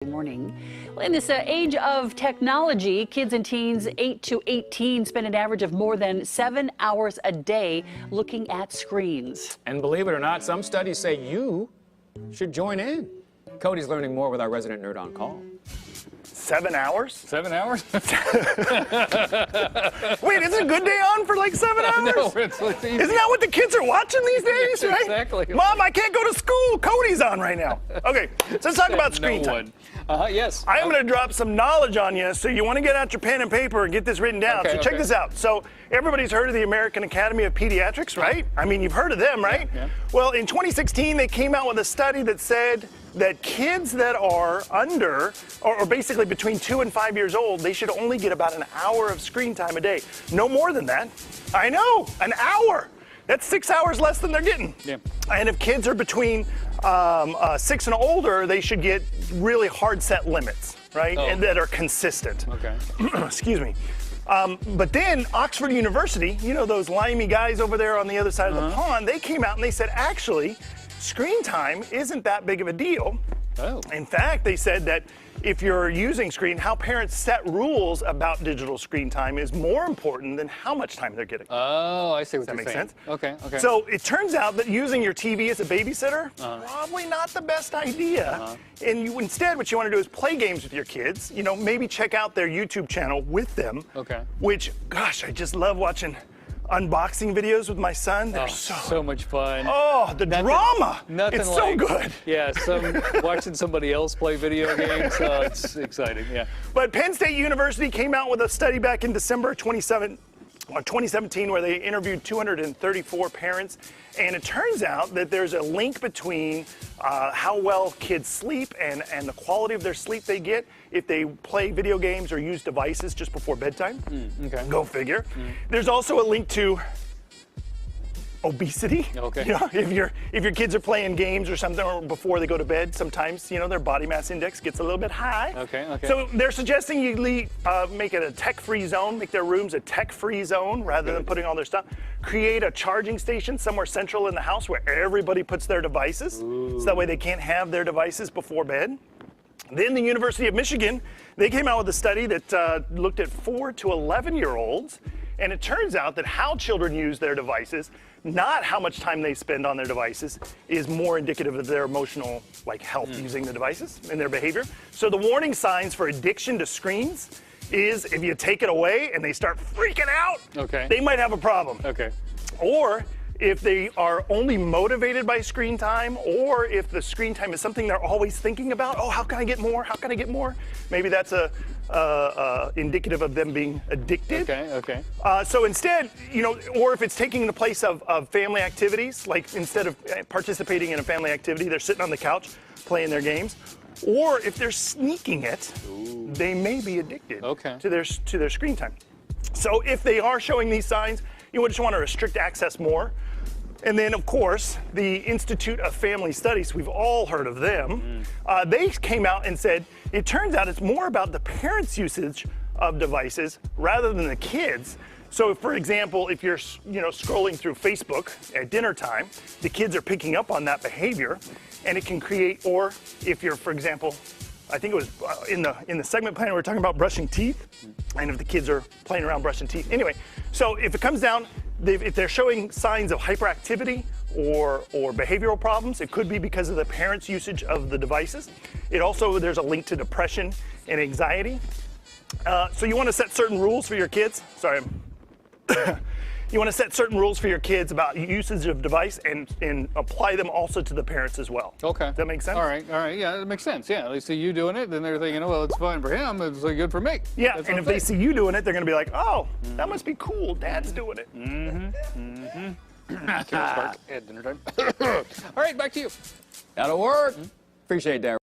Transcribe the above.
Good morning. Well, in this age of technology, kids and teens 8 to 18 spend an average of more than 7 hours a day looking at screens. And believe it or not, some studies say you should join in. Cody's learning more with our resident nerd on call. 7 hours? 7 hours? Wait, is a good day on for like 7 hours? No, it's easy. Isn't that what the kids are watching these days, right? Exactly. Mom, I can't go to school. Cody's on right now. Okay, so let's talk about screen time. Yes. I am going to drop some knowledge on you, so you want to get out your pen and paper and get this written down. Okay, so check this out. So everybody's heard of the American Academy of Pediatrics, right? I mean, you've heard of them, right? Yeah. Well, in 2016, they came out with a study that said that kids that are under, or basically between 2 and 5 years old, they should only get about an hour of screen time a day. No more than that. I know, an hour. That's 6 hours less than they're getting. Yeah. And if kids are between 6 and older, they should get really hard set limits, right? Oh. And that are consistent. Okay. Excuse me. But then Oxford University, you know those limey guys over there on the other side of the pond, they came out and they said, actually, screen time isn't that big of a deal. Oh. In fact, they said that if you're using screen, how parents set rules about digital screen time is more important than how much time they're getting. Oh, I see what Does that you're make saying. sense? Okay, okay. So it turns out that using your TV as a babysitter, probably not the best idea. And instead, what you want to do is play games with your kids. You know, maybe check out their YouTube channel with them. Okay. Which, gosh, I just love watching unboxing videos with my son. They're so much fun. Oh, the drama. Nothing it's like, so good. Yeah, watching somebody else play video games, it's exciting, yeah. But Penn State University came out with a study back in December 2017 where they interviewed 234 parents, and it turns out that there's a link between how well kids sleep and the quality of their sleep they get if they play video games or use devices just before bedtime. Okay. Go figure. There's also a link to obesity. Okay. You know, if your kids are playing games or something or before they go to bed, sometimes their body mass index gets a little bit high. Okay. Okay. So they're suggesting you make it a tech-free zone, make their rooms a tech-free zone rather than putting all their stuff. Create a charging station somewhere central in the house where everybody puts their devices, so that way they can't have their devices before bed. Then the University of Michigan, they came out with a study that looked at 4 to 11-year-olds, and it turns out that how children use their devices, not how much time they spend on their devices, is more indicative of their emotional health using the devices and their behavior. So the warning signs for addiction to screens is if you take it away and they start freaking out, they might have a problem. Okay. Or if they are only motivated by screen time, or if the screen time is something they're always thinking about, oh, how can I get more? How can I get more? Maybe that's indicative of them being addicted. Okay, okay. So instead, or if it's taking the place of family activities, like instead of participating in a family activity, they're sitting on the couch playing their games. Or if they're sneaking it, they may be addicted to their screen time. So if they are showing these signs, you just want to restrict access more. And then, of course, the Institute of Family Studies, we've all heard of them, they came out and said, it turns out it's more about the parents' usage of devices rather than the kids. So, for example, if you're scrolling through Facebook at dinner time, the kids are picking up on that behavior, and it can create, or if you're, for example, I think it was in the segment plan we were talking about brushing teeth, and if the kids are playing around brushing teeth. Anyway, so if it comes down, if they're showing signs of hyperactivity or behavioral problems, it could be because of the parents' usage of the devices. There's a link to depression and anxiety. So you want to set certain rules for your kids. Sorry. You want to set certain rules for your kids about usage of device and apply them also to the parents as well. Okay. Does that make sense? All right, yeah, that makes sense. Yeah, they see you doing it, then they're thinking, oh, well, it's fine for him, it's good for me. Yeah, and if they see you doing it, they're going to be like, oh, that must be cool, Dad's doing it. All right, back to you. That'll work. Appreciate that.